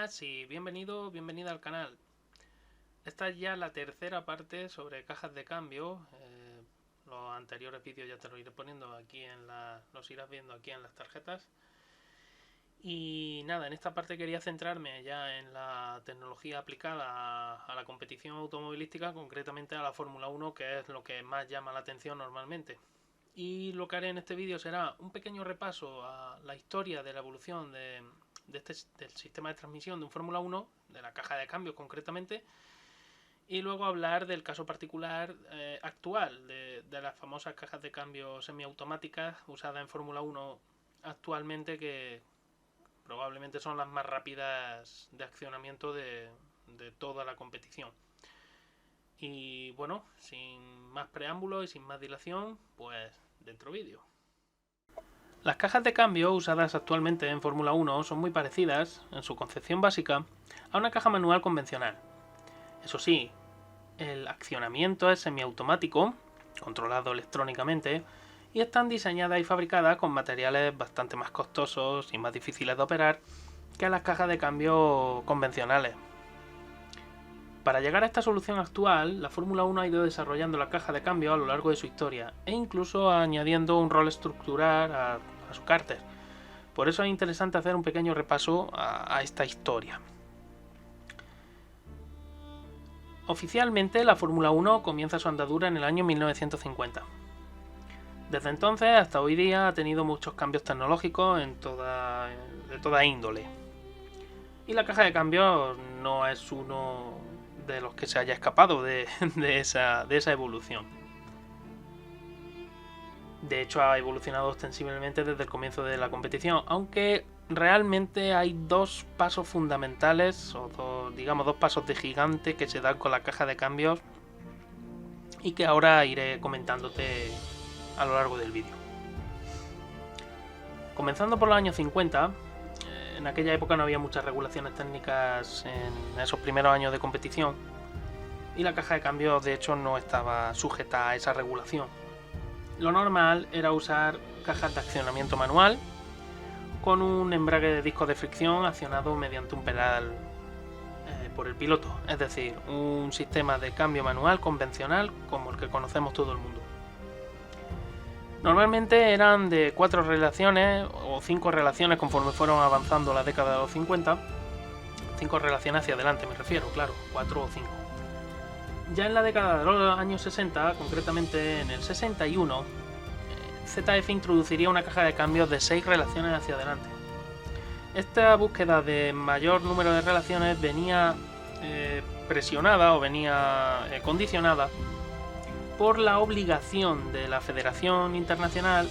Buenas y bienvenida al canal. Esta es ya la tercera parte sobre cajas de cambio. Los anteriores vídeos ya te los iré poniendo aquí los irás viendo aquí en las tarjetas. Y nada, en esta parte quería centrarme ya en la tecnología aplicada a la competición automovilística, concretamente a la Fórmula 1, que es lo que más llama la atención normalmente. Y lo que haré en este vídeo será un pequeño repaso a la historia de la evolución del sistema de transmisión de un Fórmula 1, de la caja de cambios concretamente, y luego hablar del caso particular actual de las famosas cajas de cambios semiautomáticas usadas en Fórmula 1 actualmente, que probablemente son las más rápidas de accionamiento de toda la competición. Y bueno, sin más preámbulos y sin más dilación, pues dentro vídeo. Las cajas de cambio usadas actualmente en Fórmula 1 son muy parecidas, en su concepción básica, a una caja manual convencional. Eso sí, el accionamiento es semiautomático, controlado electrónicamente, y están diseñadas y fabricadas con materiales bastante más costosos y más difíciles de operar que las cajas de cambio convencionales. Para llegar a esta solución actual, la Fórmula 1 ha ido desarrollando la caja de cambio a lo largo de su historia e incluso añadiendo un rol estructural a su cárter. Por eso es interesante hacer un pequeño repaso a esta historia. Oficialmente, la Fórmula 1 comienza su andadura en el año 1950. Desde entonces hasta hoy día ha tenido muchos cambios tecnológicos de toda índole. Y la caja de cambios no es uno de los que se haya escapado de esa evolución. De hecho, ha evolucionado ostensiblemente desde el comienzo de la competición, aunque realmente hay dos pasos fundamentales, dos pasos de gigante que se dan con la caja de cambios y que ahora iré comentándote a lo largo del vídeo. Comenzando por los años 50, en aquella época no había muchas regulaciones técnicas en esos primeros años de competición y la caja de cambios de hecho no estaba sujeta a esa regulación. Lo normal era usar cajas de accionamiento manual con un embrague de discos de fricción accionado mediante un pedal por el piloto, es decir, un sistema de cambio manual convencional como el que conocemos todo el mundo. Normalmente eran de 4 relaciones o 5 relaciones conforme fueron avanzando la década de los 50. 5 relaciones hacia adelante me refiero, claro, 4 o 5. Ya en la década de los años 60, concretamente en el 61, ZF introduciría una caja de cambios de 6 relaciones hacia adelante. Esta búsqueda de mayor número de relaciones venía presionada o venía condicionada por la obligación de la Federación Internacional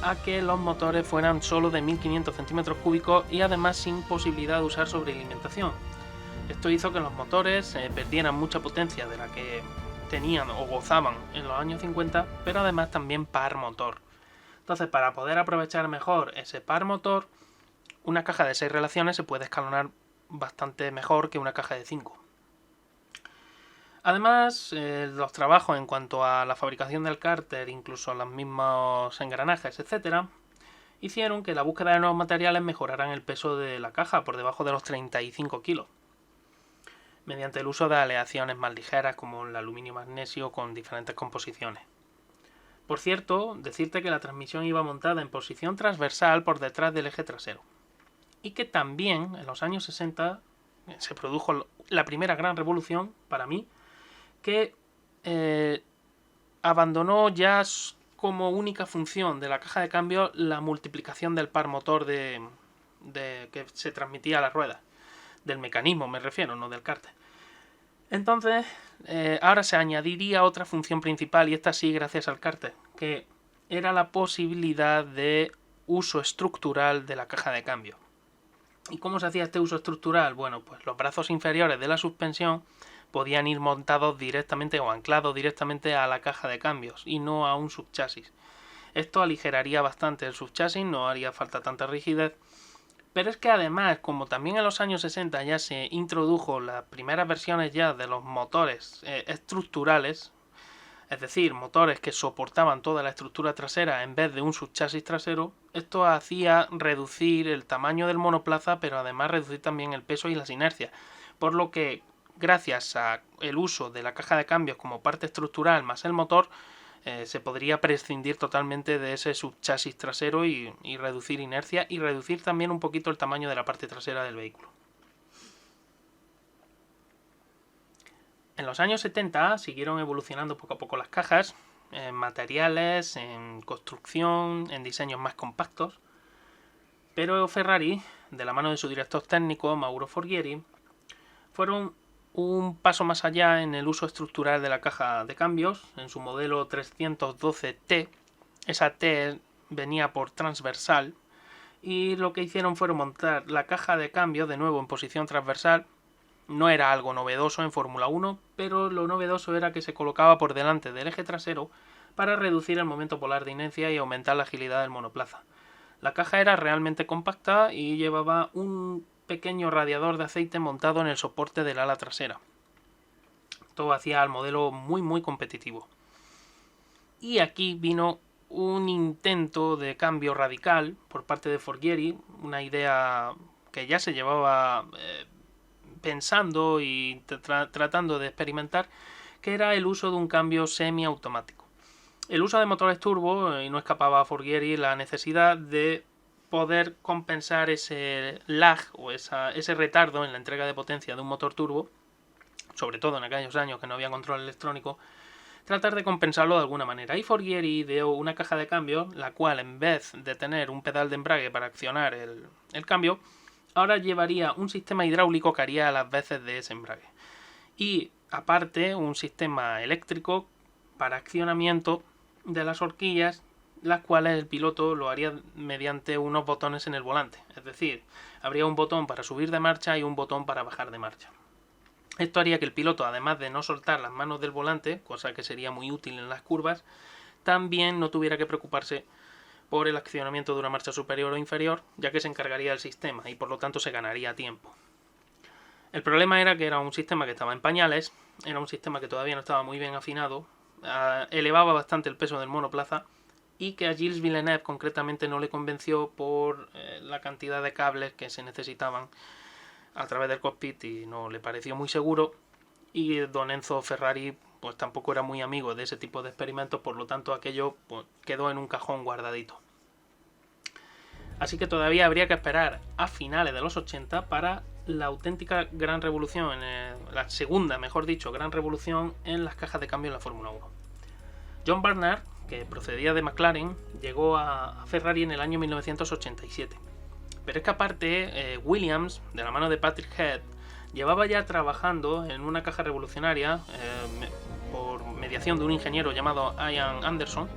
a que los motores fueran solo de 1500 centímetros cúbicos y además sin posibilidad de usar sobrealimentación. Esto hizo que los motores perdieran mucha potencia de la que tenían o gozaban en los años 50, pero además también par motor. Entonces, para poder aprovechar mejor ese par motor, una caja de 6 relaciones se puede escalonar bastante mejor que una caja de 5. Además, los trabajos en cuanto a la fabricación del cárter, incluso los mismos engranajes, etc., hicieron que la búsqueda de nuevos materiales mejoraran el peso de la caja por debajo de los 35 kilos, mediante el uso de aleaciones más ligeras como el aluminio-magnesio con diferentes composiciones. Por cierto, decirte que la transmisión iba montada en posición transversal por detrás del eje trasero, y que también en los años 60 se produjo la primera gran revolución, para mí, que abandonó ya como única función de la caja de cambio la multiplicación del par motor que se transmitía a las ruedas. Del mecanismo me refiero, no del cárter. Entonces, ahora se añadiría otra función principal, y esta sí gracias al cárter, que era la posibilidad de uso estructural de la caja de cambio. ¿Y cómo se hacía este uso estructural? Bueno, pues los brazos inferiores de la suspensión podían ir montados directamente o anclados directamente a la caja de cambios y no a un subchasis. Esto aligeraría bastante el subchasis, no haría falta tanta rigidez. Pero es que además, como también en los años 60 ya se introdujo las primeras versiones ya de los motores estructurales, es decir, motores que soportaban toda la estructura trasera en vez de un subchasis trasero, esto hacía reducir el tamaño del monoplaza, pero además reducir también el peso y las inercias, por lo que gracias al uso de la caja de cambios como parte estructural más el motor, se podría prescindir totalmente de ese subchasis trasero y reducir inercia y reducir también un poquito el tamaño de la parte trasera del vehículo. En los años 70 siguieron evolucionando poco a poco las cajas, en materiales, en construcción, en diseños más compactos, pero Ferrari, de la mano de su director técnico Mauro Forghieri, fueron un paso más allá en el uso estructural de la caja de cambios. En su modelo 312T, esa T venía por transversal, y lo que hicieron fue montar la caja de cambios de nuevo en posición transversal. No era algo novedoso en Fórmula 1, pero lo novedoso era que se colocaba por delante del eje trasero para reducir el momento polar de inercia y aumentar la agilidad del monoplaza. La caja era realmente compacta y llevaba un pequeño radiador de aceite montado en el soporte del ala trasera. Todo hacía al modelo muy competitivo. Y aquí vino un intento de cambio radical por parte de Forghieri, una idea que ya se llevaba pensando y tratando de experimentar, que era el uso de un cambio semiautomático. El uso de motores turbo, y no escapaba a Forghieri la necesidad de poder compensar ese lag o ese retardo en la entrega de potencia de un motor turbo, sobre todo en aquellos años que no había control electrónico, tratar de compensarlo de alguna manera. Y Forghieri ideó una caja de cambio, la cual en vez de tener un pedal de embrague para accionar el cambio, ahora llevaría un sistema hidráulico que haría las veces de ese embrague. Y aparte un sistema eléctrico para accionamiento de las horquillas, las cuales el piloto lo haría mediante unos botones en el volante. Es decir, habría un botón para subir de marcha y un botón para bajar de marcha. Esto haría que el piloto, además de no soltar las manos del volante, cosa que sería muy útil en las curvas, también no tuviera que preocuparse por el accionamiento de una marcha superior o inferior, ya que se encargaría del sistema y por lo tanto se ganaría tiempo. El problema era que era un sistema que estaba en pañales, era un sistema que todavía no estaba muy bien afinado, elevaba bastante el peso del monoplaza y que a Gilles Villeneuve concretamente no le convenció por la cantidad de cables que se necesitaban a través del cockpit y no le pareció muy seguro, y don Enzo Ferrari pues tampoco era muy amigo de ese tipo de experimentos, por lo tanto aquello pues, quedó en un cajón guardadito. Así que todavía habría que esperar a finales de los 80 para la auténtica gran revolución, la segunda, mejor dicho, gran revolución en las cajas de cambio en la Fórmula 1. John Barnard, que procedía de McLaren, llegó a Ferrari en el año 1987. Pero es que aparte, Williams, de la mano de Patrick Head, llevaba ya trabajando en una caja revolucionaria por mediación de un ingeniero llamado Ian Anderson,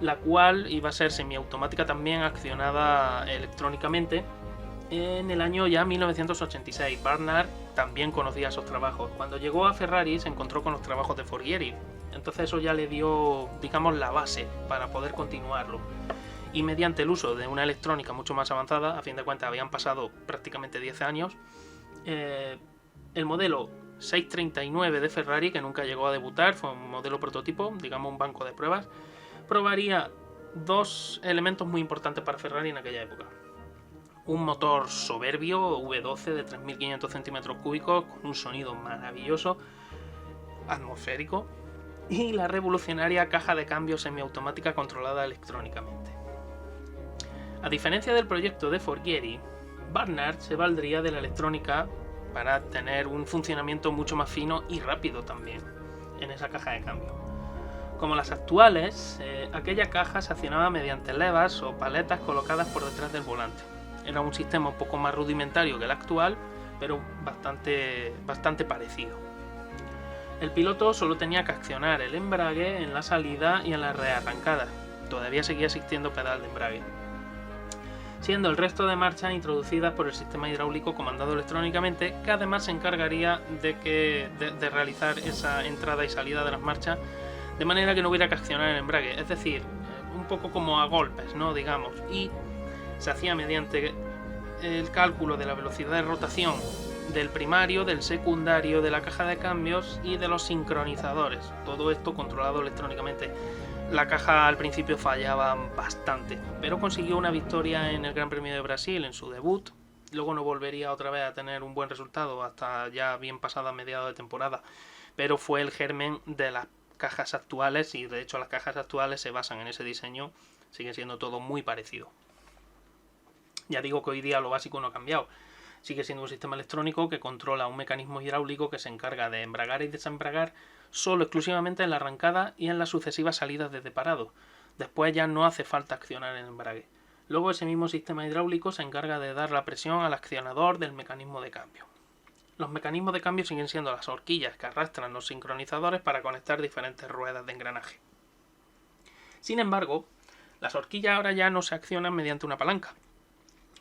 la cual iba a ser semiautomática también, accionada electrónicamente, en el año ya 1986. Barnard también conocía esos trabajos. Cuando llegó a Ferrari se encontró con los trabajos de Forghieri, entonces eso ya le dio, digamos, la base para poder continuarlo. Y mediante el uso de una electrónica mucho más avanzada, a fin de cuentas habían pasado prácticamente 10 años, el modelo 639 de Ferrari, que nunca llegó a debutar, fue un modelo prototipo, digamos un banco de pruebas, probaría dos elementos muy importantes para Ferrari en aquella época. Un motor soberbio V12 de 3.500 centímetros cúbicos con un sonido maravilloso, atmosférico, y la revolucionaria caja de cambio semiautomática controlada electrónicamente. A diferencia del proyecto de Forghieri, Barnard se valdría de la electrónica para tener un funcionamiento mucho más fino y rápido también en esa caja de cambio. Como las actuales, aquella caja se accionaba mediante levas o paletas colocadas por detrás del volante. Era un sistema un poco más rudimentario que el actual, pero bastante parecido. El piloto solo tenía que accionar el embrague en la salida y en la rearrancada. Todavía seguía existiendo pedal de embrague, siendo el resto de marchas introducidas por el sistema hidráulico comandado electrónicamente, que además se encargaría de realizar esa entrada y salida de las marchas de manera que no hubiera que accionar el embrague, es decir, un poco como a golpes, ¿no? Digamos, y se hacía mediante el cálculo de la velocidad de rotación del primario, del secundario, de la caja de cambios y de los sincronizadores. Todo esto controlado electrónicamente. La caja al principio fallaba bastante, pero consiguió una victoria en el Gran Premio de Brasil en su debut. Luego no volvería otra vez a tener un buen resultado hasta ya bien pasada mediados de temporada, pero fue el germen de las cajas actuales, y de hecho las cajas actuales se basan en ese diseño. Sigue siendo todo muy parecido. Ya digo que hoy día lo básico no ha cambiado. Sigue siendo un sistema electrónico que controla un mecanismo hidráulico que se encarga de embragar y desembragar solo exclusivamente en la arrancada y en las sucesivas salidas desde parado. Después ya no hace falta accionar el embrague. Luego ese mismo sistema hidráulico se encarga de dar la presión al accionador del mecanismo de cambio. Los mecanismos de cambio siguen siendo las horquillas que arrastran los sincronizadores para conectar diferentes ruedas de engranaje. Sin embargo, las horquillas ahora ya no se accionan mediante una palanca,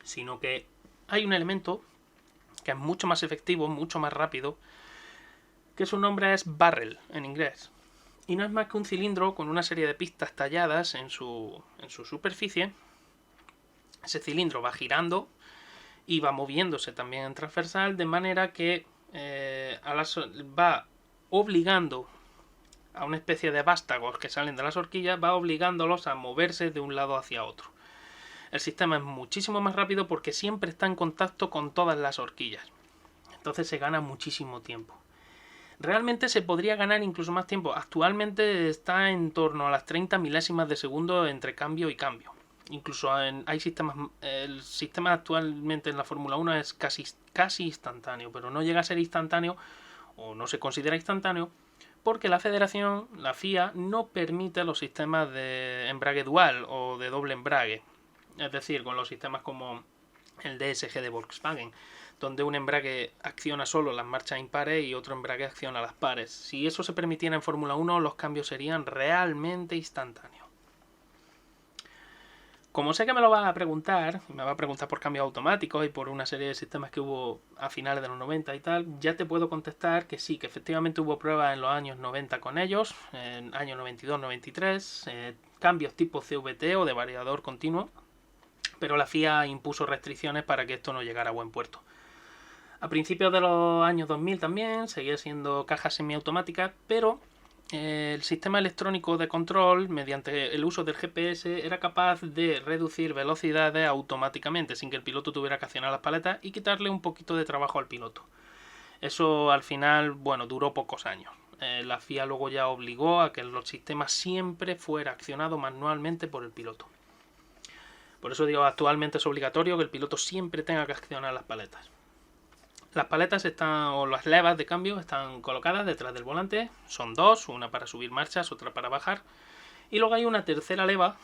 sino que hay un elemento que es mucho más efectivo, mucho más rápido, que su nombre es barrel en inglés. Y no es más que un cilindro con una serie de pistas talladas en su superficie. Ese cilindro va girando y va moviéndose también en transversal, de manera que va obligando a una especie de vástagos que salen de las horquillas, va obligándolos a moverse de un lado hacia otro. El sistema es muchísimo más rápido porque siempre está en contacto con todas las horquillas. Entonces se gana muchísimo tiempo. Realmente se podría ganar incluso más tiempo. Actualmente está en torno a las 30 milésimas de segundo entre cambio y cambio. Incluso hay sistemas. El sistema actualmente en la Fórmula 1 es casi instantáneo, pero no llega a ser instantáneo, o no se considera instantáneo, porque la federación, la FIA, no permite los sistemas de embrague dual o de doble embrague. Es decir, con los sistemas como el DSG de Volkswagen, donde un embrague acciona solo las marchas impares y otro embrague acciona las pares. Si eso se permitiera en Fórmula 1, los cambios serían realmente instantáneos. Como sé que me lo vas a preguntar, me va a preguntar por cambios automáticos y por una serie de sistemas que hubo a finales de los 90 y tal, ya te puedo contestar que sí, que efectivamente hubo pruebas en los años 90 con ellos, en años 92-93, cambios tipo CVT o de variador continuo, pero la FIA impuso restricciones para que esto no llegara a buen puerto. A principios de los años 2000 también seguía siendo cajas semiautomáticas, pero el sistema electrónico de control, mediante el uso del GPS, era capaz de reducir velocidades automáticamente, sin que el piloto tuviera que accionar las paletas y quitarle un poquito de trabajo al piloto. Eso al final, bueno, duró pocos años. La FIA luego ya obligó a que el sistema siempre fuera accionado manualmente por el piloto. Por eso digo, actualmente es obligatorio que el piloto siempre tenga que accionar las paletas. Las paletas o las levas de cambio están colocadas detrás del volante. Son dos, una para subir marchas, otra para bajar. Y luego hay una tercera leva,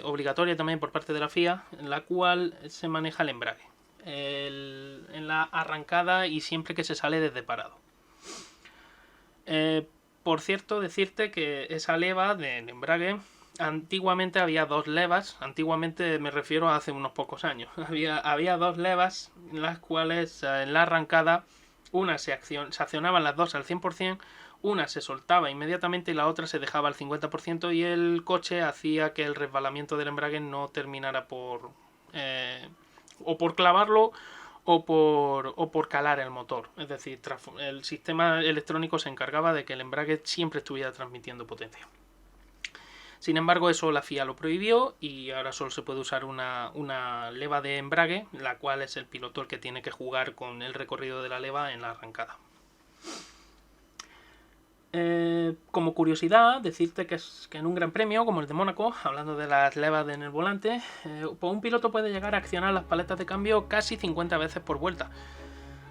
obligatoria también por parte de la FIA, en la cual se maneja el embrague. En la arrancada y siempre que se sale desde parado. Por cierto, decirte que esa leva del embrague, antiguamente había dos levas. Antiguamente me refiero a hace unos pocos años. Había dos levas en las cuales en la arrancada se accionaban las dos al 100%, una se soltaba inmediatamente y la otra se dejaba al 50%, y el coche hacía que el resbalamiento del embrague no terminara por o por clavarlo o por calar el motor. Es decir, el sistema electrónico se encargaba de que el embrague siempre estuviera transmitiendo potencia. Sin embargo, eso la FIA lo prohibió y ahora solo se puede usar una leva de embrague, la cual es el piloto el que tiene que jugar con el recorrido de la leva en la arrancada. Como curiosidad, decirte que en un gran premio como el de Mónaco, hablando de las levas en el volante, pues un piloto puede llegar a accionar las paletas de cambio casi 50 veces por vuelta,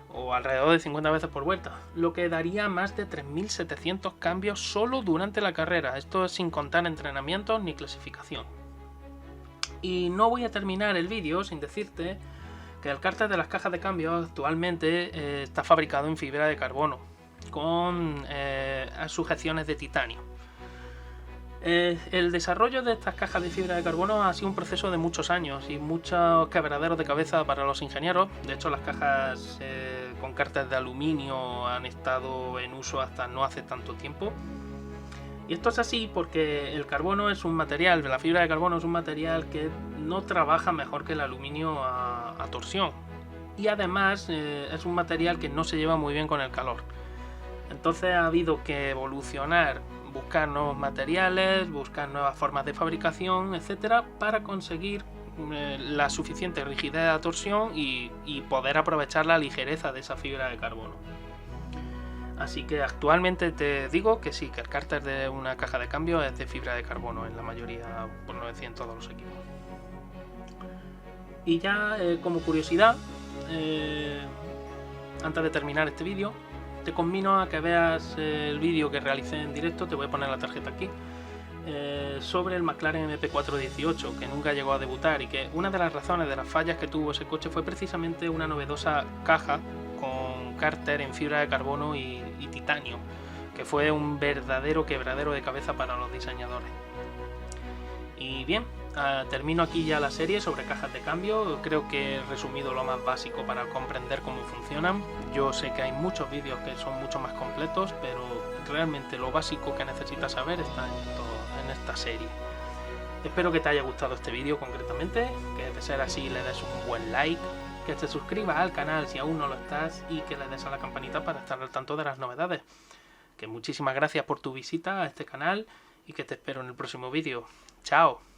o alrededor de 50 veces por vuelta, lo que daría más de 3.700 cambios solo durante la carrera. Esto es sin contar entrenamientos ni clasificación. Y no voy a terminar el vídeo sin decirte que el cárter de las cajas de cambio actualmente está fabricado en fibra de carbono, con sujeciones de titanio. El desarrollo de estas cajas de fibra de carbono ha sido un proceso de muchos años y muchos quebraderos de cabeza para los ingenieros. De hecho, las cajas con cárter de aluminio han estado en uso hasta no hace tanto tiempo. Y esto es así porque el carbono es un material, la fibra de carbono es un material que no trabaja mejor que el aluminio a torsión. y además es un material que no se lleva muy bien con el calor. Entonces ha habido que evolucionar, buscar nuevos materiales, buscar nuevas formas de fabricación, etcétera, para conseguir la suficiente rigidez de la torsión y poder aprovechar la ligereza de esa fibra de carbono. Así que actualmente te digo que sí, que el cárter de una caja de cambio es de fibra de carbono en la mayoría, por no decir en todos los equipos. Y ya como curiosidad, antes de terminar este vídeo, te conmino a que veas el vídeo que realicé en directo, te voy a poner la tarjeta aquí, sobre el McLaren MP418, que nunca llegó a debutar, y que una de las razones de las fallas que tuvo ese coche fue precisamente una novedosa caja con cárter en fibra de carbono y titanio, que fue un verdadero quebradero de cabeza para los diseñadores. Y bien, termino aquí ya la serie sobre cajas de cambio. Creo que he resumido lo más básico para comprender cómo funcionan. Yo sé que hay muchos vídeos que son mucho más completos, pero realmente lo básico que necesitas saber está en esta serie. Espero que te haya gustado este vídeo concretamente, que de ser así le des un buen like, que te suscribas al canal si aún no lo estás y que le des a la campanita para estar al tanto de las novedades. Que muchísimas gracias por tu visita a este canal y que te espero en el próximo vídeo. ¡Chao!